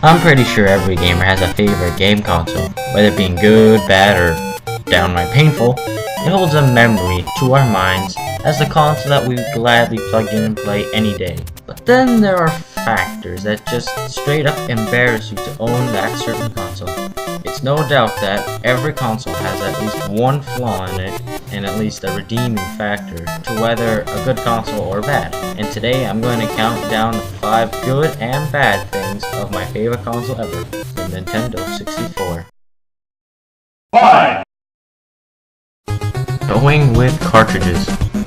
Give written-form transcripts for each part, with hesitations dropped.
I'm pretty sure every gamer has a favorite game console, whether it being good, bad, or downright painful. It holds a memory to our minds as the console that we gladly plug in and play any day. But then there are factors that just straight up embarrass you to own that certain console. It's no doubt that every console has at least one flaw in it, and at least a redeeming factor to whether a good console or bad. And today I'm going to count down the 5 good and bad things of my favorite console ever, the Nintendo 64. 5. Going with cartridges.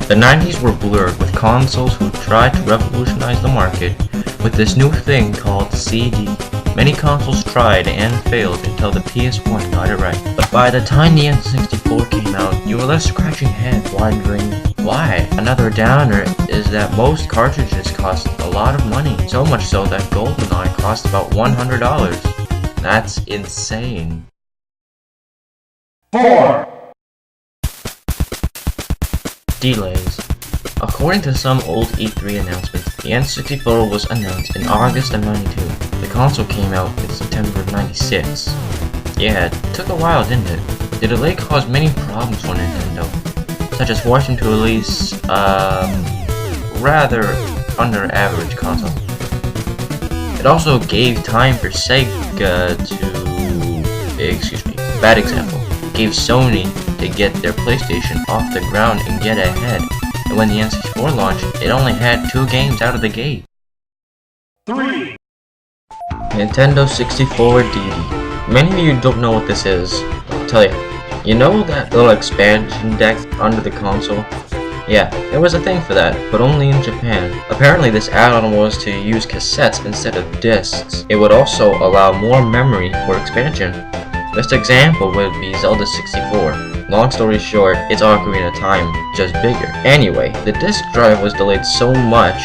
The 90s were blurred with consoles who tried to revolutionize the market with this new thing called CD. Many consoles tried and failed until the PS1 got it right. But by the time the N64 came out, you were left scratching heads wondering why. Another downer is that most cartridges cost a lot of money, so much so that GoldenEye cost about $100. That's insane. 4. Delays. According to some old E3 announcements, the N64 was announced in August of '92. The console came out in September of '96. Yeah, it took a while, didn't it? The delay caused many problems for Nintendo, such as forcing to release rather under-average console. It also gave time for Sega bad example, gave Sony to get their PlayStation off the ground and get ahead. And when the N64 launched, it only had 2 games out of the gate. 3. Nintendo 64 DD. Many of you don't know what this is. I'll tell you. You know that little expansion deck under the console? Yeah, there was a thing for that, but only in Japan. Apparently this add-on was to use cassettes instead of discs. It would also allow more memory for expansion. Best example would be Zelda 64. Long story short, it's Ocarina of Time, just bigger. Anyway, the disc drive was delayed so much,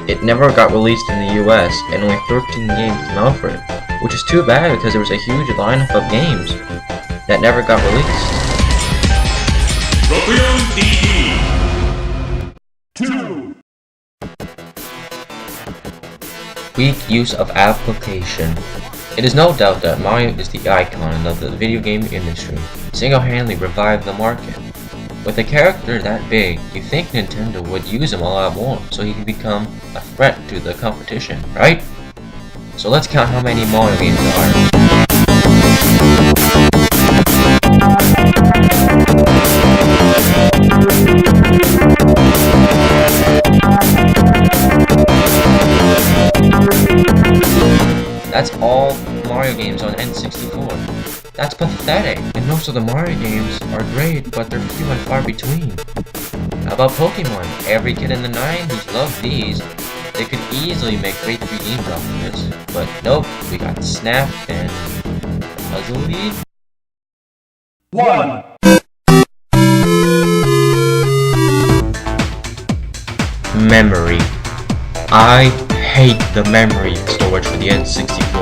it never got released in the US, and only 13 games came out for it. Which is too bad because there was a huge lineup of games that never got released. 2. Weak use of application. It is no doubt that Mario is the icon of the video game industry, single-handedly revived the market. With a character that big, you think Nintendo would use him a lot more so he could become a threat to the competition, right? So let's count how many Mario games there are. That's all Mario games on N64. That's pathetic, and most of the Mario games are great, but they're few and far between. How about Pokemon? Every kid in the 90s loved these. They could easily make great 3 games off of this. But nope, we got Snap and Puzzle League. 1. Memory. I hate the memory storage for the N64.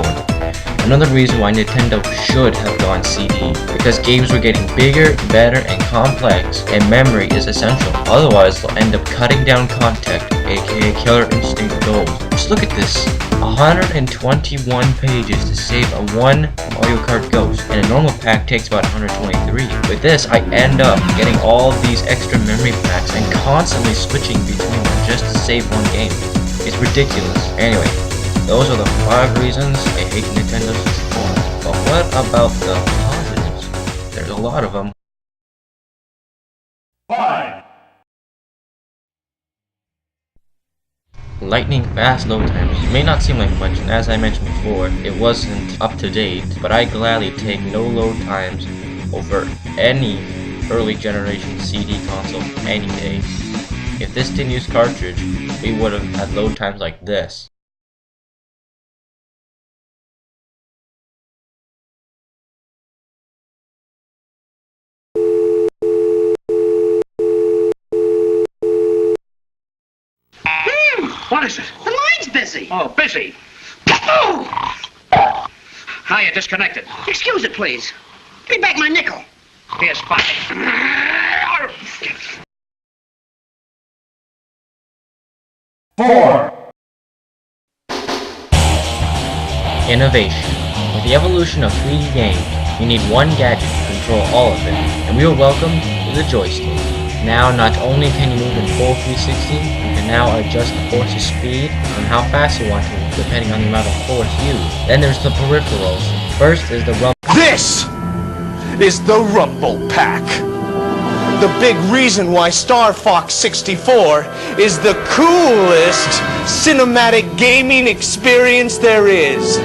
Another reason why Nintendo should have gone CD, because games were getting bigger, better, and complex, and memory is essential. Otherwise, they'll end up cutting down content, aka Killer Instinct Gold. Just look at this. 121 pages to save a 1 Mario Kart Ghost, and a normal pack takes about 123. With this, I end up getting all of these extra memory packs and constantly switching between them just to save one game. It's ridiculous. Anyway, those are the 5 reasons I hate Nintendo 64. But what about the positives? There's a lot of them. 5. Lightning fast load times may not seem like much, and as I mentioned before, it wasn't up to date, but I gladly take no load times over any early generation CD console any day. If this didn't use cartridge, we would have had load times like this. What is it? The line's busy. Oh, busy. Now you're disconnected. Excuse it, please. Give me back my nickel. Here's 5. 4. innovation. With the evolution of 3D games, you need one gadget to control all of it, and we are welcome to the joystick. Now, not only can you move in full 360, you can now adjust the force's speed and how fast you want to move depending on the amount of force used. Then there's the peripherals. First is the rumble. This is the Rumble Pack. The big reason why Star Fox 64 is the coolest cinematic gaming experience there is.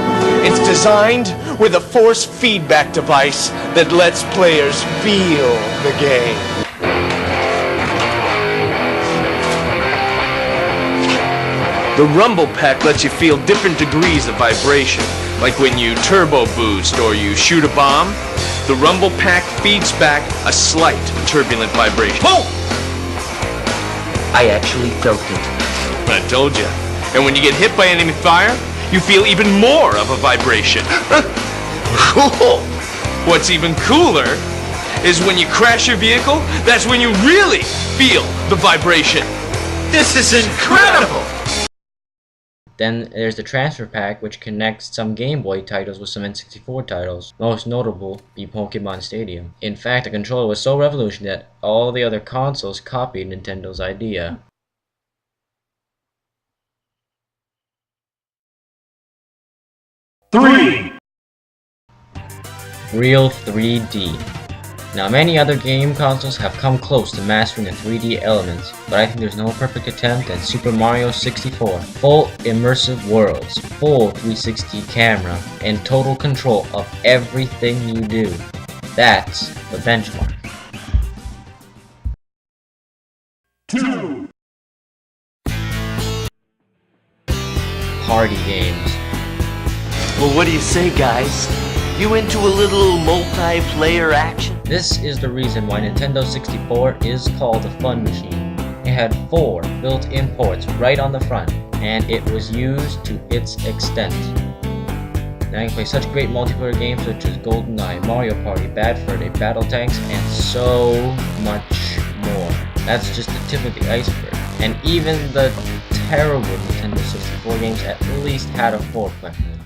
It's designed with a force feedback device that lets players feel the game. The Rumble Pack lets you feel different degrees of vibration, like when you turbo boost or you shoot a bomb. The Rumble Pack feeds back a slight turbulent vibration. Boom! I actually felt it. I told you. And when you get hit by enemy fire, you feel even more of a vibration. Cool! What's even cooler is when you crash your vehicle, that's when you really feel the vibration. This is incredible! Then there's the transfer pack, which connects some Game Boy titles with some N64 titles, most notable be Pokemon Stadium. In fact, the controller was so revolutionary that all the other consoles copied Nintendo's idea. Real 3D. Now, many other game consoles have come close to mastering the 3D elements, but I think there's no perfect attempt at Super Mario 64. Full immersive worlds, full 360 camera, and total control of everything you do. That's the benchmark. 2, Party games. Well, what do you say, guys? You into a little multiplayer action? This is the reason why Nintendo 64 is called a fun machine. It had 4 built-in ports right on the front, and it was used to its extent. Now you can play such great multiplayer games such as GoldenEye, Mario Party, Bad Fur Day, Battle Tanks, and so much more. That's just the tip of the iceberg. And even the terrible Nintendo 64 games at least had a 4 button.